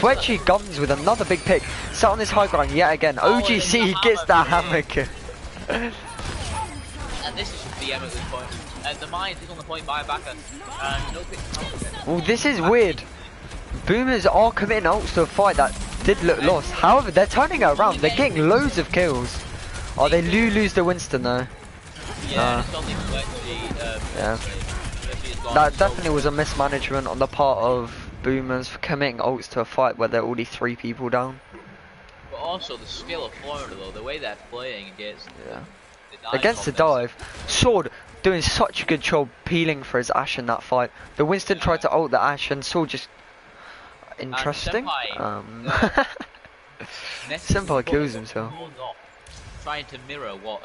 Fletchy guns with another big pick. Sat on this high ground yet again. OGC gets that hammer kill. And this is just BM at this point. And the mine is on the point by backer. And no pick. Well, this is weird. Boomers are committing ults to a fight that did look lost. However, they're turning it around. They're getting loads of kills. Oh, they lose the Winston though. Yeah, it's only Fletchy, Yeah. Fletchy has gone That so definitely was a mismanagement on the part of Boomers for committing ults to a fight where there are already 3 people down. But also the skill of Florida though, the way they're playing against Against the dive, Sword doing such a good job peeling for his Ashe in that fight. The Winston tried to ult the Ashe and Sword just... Interesting. Senpai kills himself. Trying to mirror what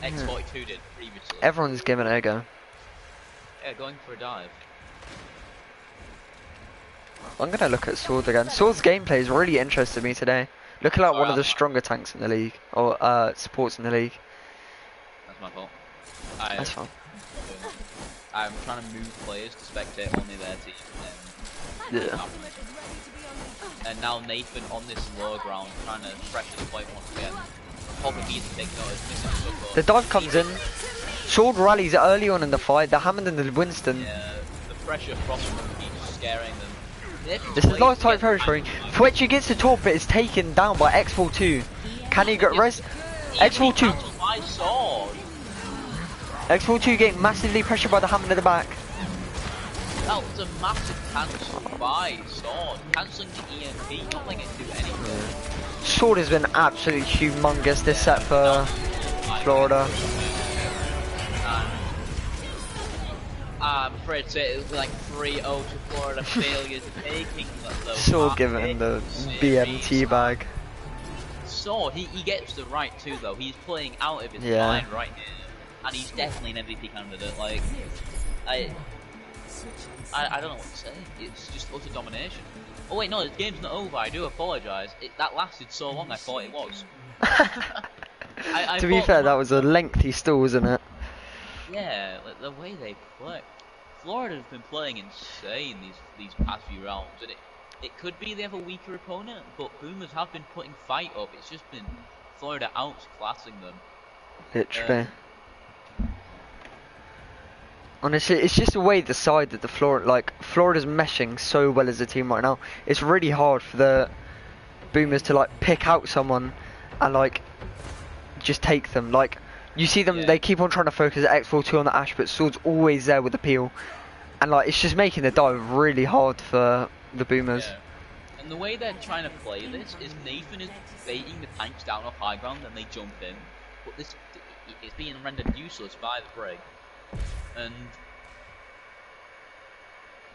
X42 did previously. Everyone's giving it a go. Yeah, going for a dive. I'm gonna look at Sword again. Sword's gameplay has really interested me today. Looking like one of the stronger tanks in the league, or supports in the league. That's my fault. That's fine. I'm trying to move players to spectate only their team. Yeah. And now Nathan on this low ground trying to pressure the point once again. Hoping he's taking out his missing support. The dive comes in. Sword rallies early on in the fight. The Hammond and the Winston. Yeah, the pressure from them keeps scaring them. This is last type territory. Fletcher gets the top, but is taken down by X42. Can he get res? X42. X42 getting massively pressured by the Hammond at the back. That was a massive cancel by Sword. Cancelling the EMP, not letting it do anything. Sword has been absolutely humongous this set for Florida. I'm afraid to say it was like 3-0 to Florida failures taking those. Sword giving the BMT bag. Sword, he gets the right too though. He's playing out of his mind right here. And he's definitely an MVP candidate. Like, I don't know what to say. It's just utter domination. Oh wait, no, the game's not over. I do apologise. That lasted so long. I thought it was. To be fair, that was a lengthy stall, wasn't it? Yeah, like, the way they play. Florida have been playing insane these past few rounds, and it could be they have a weaker opponent, but Boomers have been putting fight up. It's just been Florida outclassing them. Literally. Honestly, it's just the way the side that Florida's meshing so well as a team right now. It's really hard for the Boomers to like pick out someone and like just take them. Like you see them, they keep on trying to focus X42 on the Ashe, but Sword's always there with the peel, and like it's just making the dive really hard for the Boomers. Yeah. And the way they're trying to play this is Nathan is baiting the tanks down off high ground and they jump in, but this it's being rendered useless by the brig. And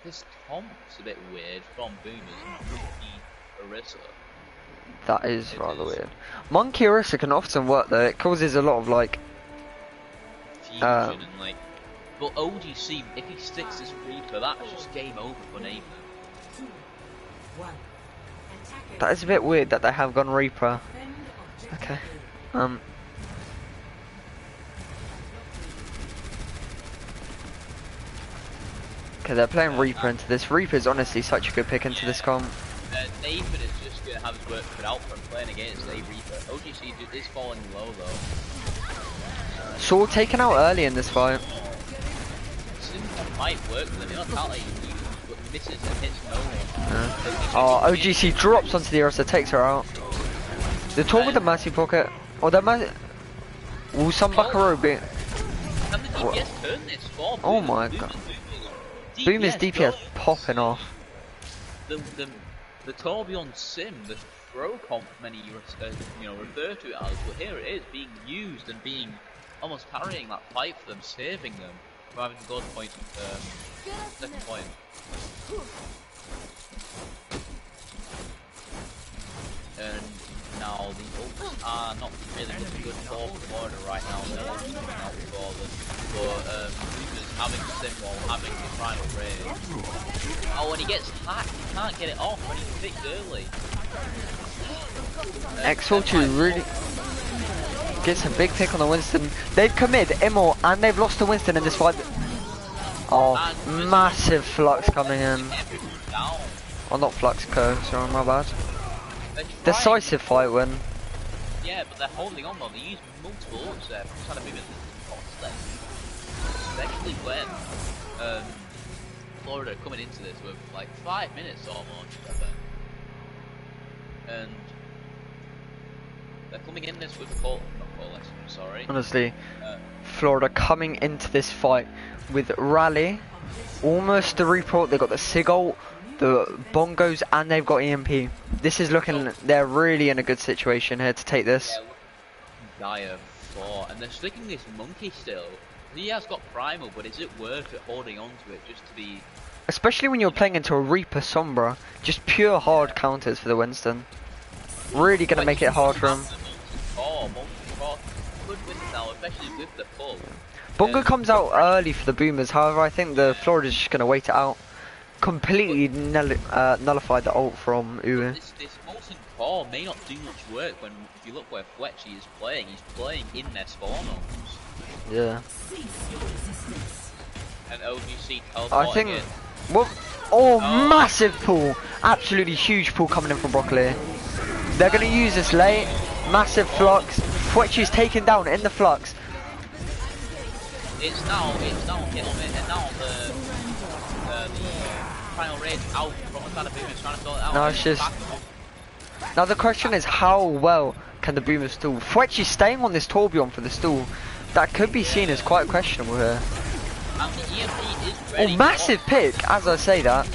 this comp's a bit weird from Boomers and Monkey Orisa. That is rather weird. Monkey Orisa can often work though. It causes a lot of like fusion and like. But OGC, if he sticks this Reaper, that's just game over for Nathan. 2, 1. That is a bit weird that they have gone Reaper. Defend objective Okay. A. Okay, they're playing Reaper into this. Reaper's honestly such a good pick into this comp. Nathan is just going to have his work cut out from playing against a Reaper. OGC is falling low though. Sword taken out early in this fight. Sim might work for them. You know, can't let you use, but misses and hits no one. Oh, OGC drops onto the Ursa, takes her out. The tour with the Mercy pocket. Or the Mercy. Will some Buckaroo be. And the DPS turn this for Oh my god. Boomer's DPS popping off. The Torbjorn Sim, the throw comp many refer to it as, but here it is being used and being almost carrying that fight for them, saving them from having to go to point, second point. And now the ults are not really looking good for Florida right now. They're all looking out for them, but Reaper's having Sim while having the final raid. Oh, when he gets hacked, he can't get it off when he's picked early. XO2 really gets a big pick on the Winston. They've committed Immol and they've lost to Winston in this fight. Oh, massive flux coming in. Oh, not flux, sorry, my bad. Decisive fight win. Yeah, but they're holding on though. They use multiple ults there, trying to move into the top lane. Especially when Florida are coming into this with like 5 minutes almost. And they're coming in this with Honestly, Florida coming into this fight with Rally, almost the report. They've got the Sigol, the Bongos, and they've got EMP. This is looking, they're really in a good situation here to take this. Dire 4, and they're sticking this monkey still. He has got primal, but is it worth it holding on to it just to be... Especially when you're playing into a Reaper Sombra, just pure hard counters for the Winston. Really gonna make it hard for him. Good win now, especially with the pull. Bongo comes out early for the Boomers, however I think the Florida's just gonna wait it out. Completely nullified the ult from Uwe. This molten core may not do much work when, if you look where Fletchy is playing, he's playing in their spawners. Yeah. And OGC teleporting I think, in. well, oh, massive pull, absolutely huge pull coming in from Broccoli. They're gonna use this late, massive flux. Fletchy's taken down in the flux. It's now hit on it, and now the final raid out from the Boomers trying to sort it out. No, it's just... Now the question is, how well can the Boomers stall? Fletchy's staying on this Torbjorn for the stall. That could be seen as quite questionable here. And the EMP is ready. Oh, massive pick, as I say that.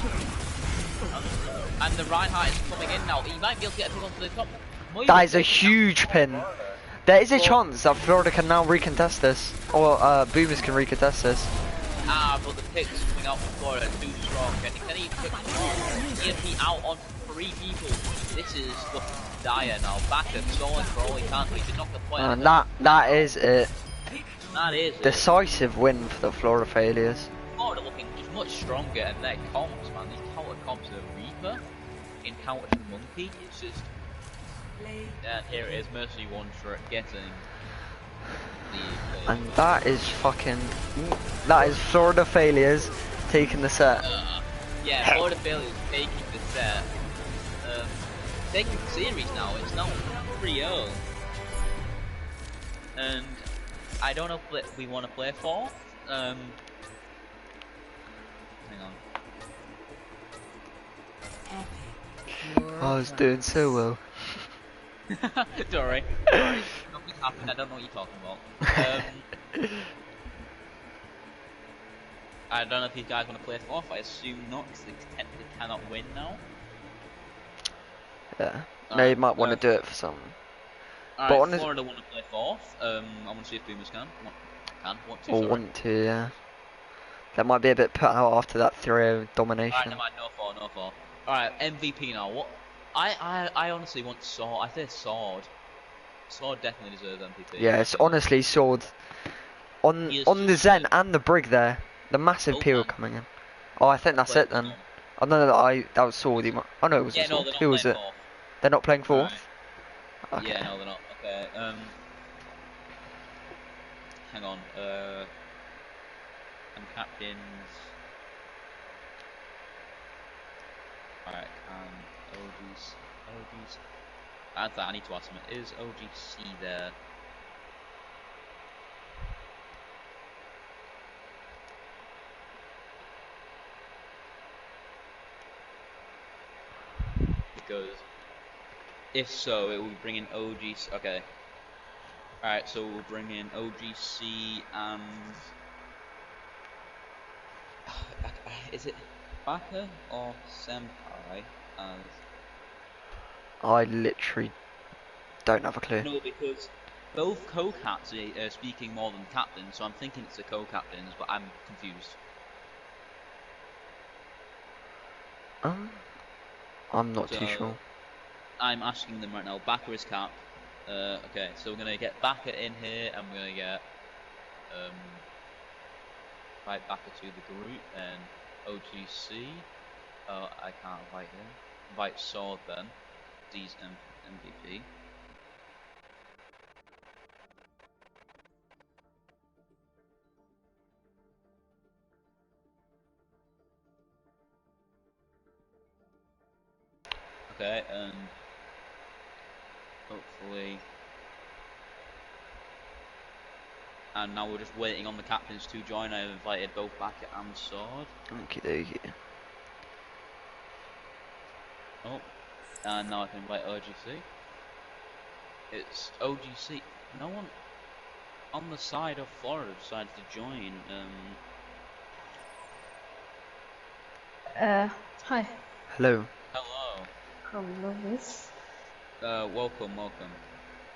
And the Reinhardt is coming in now. He might be able to get a pick onto the top. That is a huge pin. There is a chance that Florida can now recontest this, or Boomers can recontest this. Ah, but the picks coming out from Florida are too strong. Can he pick EMP out on 3 people? This is looking dire now. Backer stalling for all he can, but he did knock the point. And that is it. That is Decisive win for the Florida failures. Florida looking just much stronger, and their comps, man, these counter comps of Reaper in counter to Monkey, it's just... Yeah, here it is, Mercy one for getting the... And that is fucking... That is Florida failures taking the set. Yeah, Florida failures taking the set. Taking the series now, it's now 3-0. And I don't know if we want to play 4. Hang on. I was doing so well. Don't worry. Nothing's happened, I don't know what you're talking about. I don't know if these guys want to play 4, I assume not, because they technically cannot win now. Yeah. No, you might want to do it for some. Alright, Florida want to play 4th. I want to see if Boomers can. Want to, yeah. That might be a bit put out after that 3-0 domination. Alright, never mind, no 4. Alright, MVP now. What? I honestly want Sword. I say Sword. Sword definitely deserves MVP. Yeah, it's honestly Sword. On the Zen and the Brig there. The massive peel coming in. Oh, I think that's it then. Oh no, that was Saudi. Oh no, it wasn't Yeah, no, Saudi. they're not Who was playing it? fourth. They're not playing Alright. fourth? Okay. Yeah, no, they're not. Okay, hang on, and captains. Alright, OGC. I need to ask them, is OGC there? Because if so, it will bring in OGC. Okay. Alright, so we'll bring in OGC and is it Baka or Senpai as I literally don't have a clue. no, because both co-caps are speaking more than captains, so I'm thinking it's the co-captains, but I'm confused. I'm not So too sure. I'm asking them right now. Baka is cap. Okay, so we're gonna get Baka in here, and we're gonna get invite Baka to the group and OGC. Oh, I can't invite him. Invite Sword then. He's MVP. Okay, and hopefully. And now we're just waiting on the captains to join. I've invited both Baka and Sword. Okie dokie. Oh, and now I can invite OGC. It's OGC. No one on the side of Florida decided to join. Hi. Hello. Hello. Hello, miss. Welcome.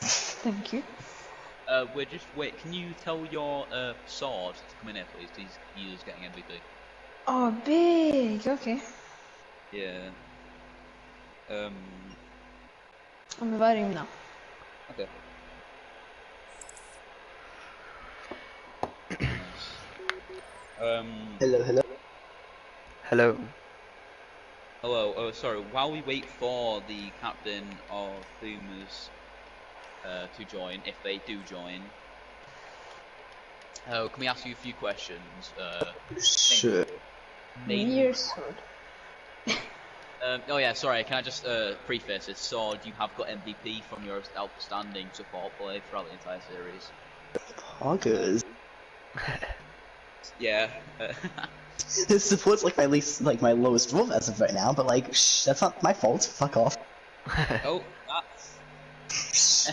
Thank you. We're just wait. Can you tell your Sword to come in here, please? He is getting MVP. Oh, big. Okay. Yeah. I'm inviting him now. Okay. Nice. Hello. Hello. Hello. Oh, sorry. While we wait for the captain of Boomers to join, if they do join, can we ask you a few questions? Sure. Mainly. Sword. Oh yeah, sorry. Can I just preface this? Sword, you have got MVP from your outstanding support play throughout the entire series. Poggers. Yeah. His support's like my lowest roll as of right now, but like, that's not my fault. Fuck off. Oh,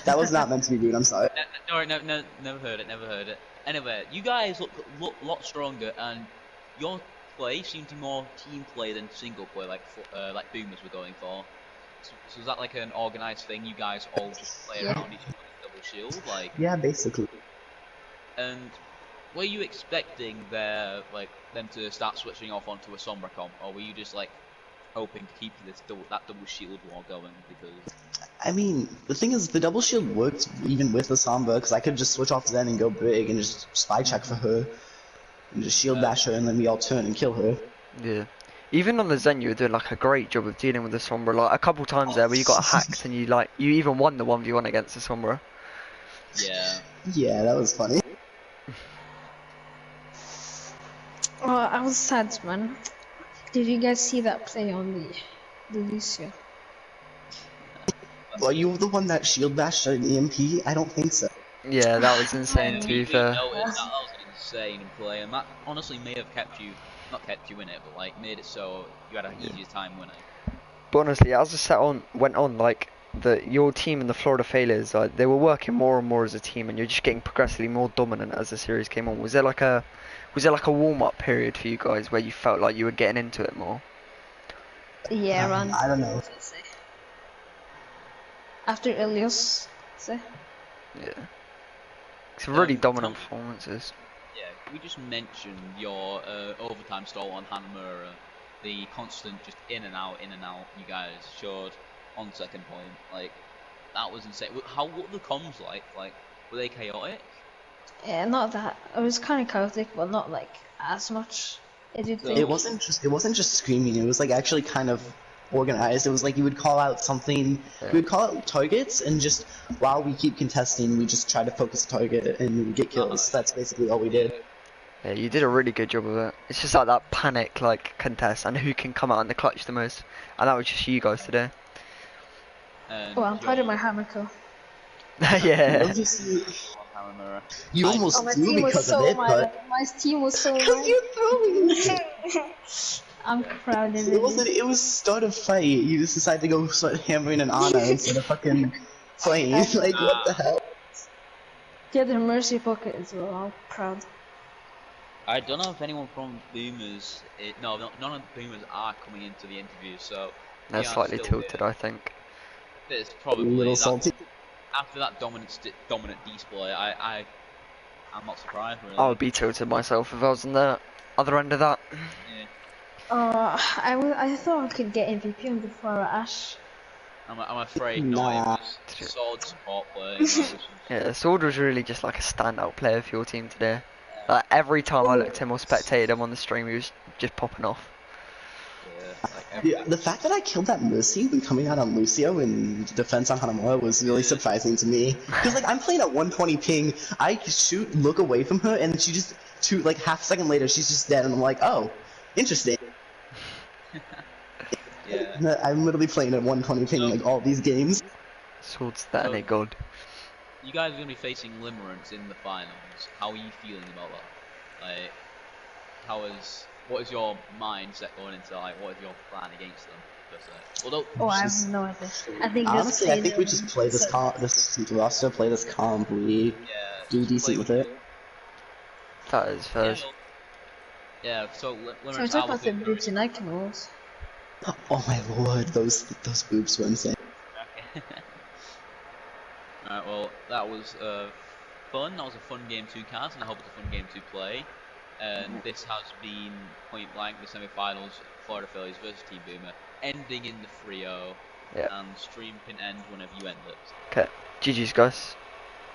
That was not meant to be rude, I'm sorry. no, never heard it. Anyway, you guys look a lot stronger, and your play seemed to be more team play than single play, like Boomers were going for. So is that like an organized thing? You guys all just play around each other with double shield, like? Yeah, basically. And were you expecting them to start switching off onto a Sombra comp, or were you just like hoping to keep that double shield war going? Because I mean, the thing is, the double shield worked even with the Sombra, because I could just switch off Zen and go big and just spy check for her, and just shield bash her, and then we all turn and kill her. Yeah. Even on the Zen, you were doing like a great job of dealing with the Sombra. Like a couple times there where you got hacked and you even won the 1v1 against the Sombra. yeah. Yeah, that was funny. Oh, I was sad, man. Did you guys see that play on the Lucio? Are you the one that shield bashed an EMP? I don't think so. Yeah, that was insane to We be fair. noticed that was an insane play, and that honestly may have not kept you in it, but like made it so you had an easier time winning. But honestly, as the went on, like your team and the Florida Failures, like they were working more and more as a team, and you're just getting progressively more dominant as the series came on. Was there like a warm up period for you guys where you felt like you were getting into it more? Yeah, around. I don't know. After Ilios, say. Yeah. It's really dominant performances. Yeah, we just mentioned your overtime stall on Hanamura, the constant just in and out you guys showed on second point. Like, that was insane. What were the comms like? Like, were they chaotic? Yeah, not that. It was kind of chaotic, but not like as much. As you So- think. It wasn't just screaming. It was like actually kind of organized. It was like you would call out something. Yeah. You would call out targets, and just while we keep contesting, we just try to focus the target and we would get kills. That's basically all we did. Yeah, you did a really good job of it. It's just like that panic, like contest, and who can come out in the clutch the most, and that was just you guys today. And Oh, I'm proud of your- my hammer kill. Yeah. Obviously, Hammer. you I- almost Oh, my threw team was because of so it, mad. but My team was so because mad. you're throwing it. I'm proud of It wasn't. it. It was start of fight. You just decided to go start hammering an Ana instead of fucking playing. Like what the hell? The other mercy pocket as well. I'm proud. I don't know if anyone from Boomers, none of the Boomers are coming into the interview, so They're they are slightly still tilted, here. I think. It's A probably little that- salty. after that dominant display. I'm not surprised really. I would be tilted myself if I was on the other end of that. Yeah. I thought I could get MVP on the for Ash. I'm afraid Nah. not. It was Sword support play. Like, which is- Yeah, Sword was really just like a standout player for your team today. Like every time I looked at him or spectated him on the stream, he was just popping off. like Yeah, the fact that I killed that Mercy when coming out on Lucio in defense on Hanamura was really surprising to me. Because like I'm playing at 120 ping, I shoot, look away from her, and she just like half a second later she's just dead, and I'm like, oh, interesting. yeah. I'm literally playing at 120 ping like all these games. Sword's that Oh. ain't god. You guys are gonna be facing Limerence in the finals. How are you feeling about that? Like, what is your mindset going into what is your plan against them? Per se? Although, Oh, I Just- have no idea. I think just Honestly, I think we them. just play this this roster, play this calm. We yeah, do just decent play with it. That is first. Yeah, so So I Limerence talk about the obviously. boobs and Nike rolls. Oh my lord, those boobs were insane. Alright, well, that was fun. That was a fun game to cast, and I hope it's a fun game to play. And this has been Point Blank, the semi-finals, Florida Phillies versus Team Boomer, ending in the 3-0. Yeah. And stream can end whenever you end it. Okay. GG's guys.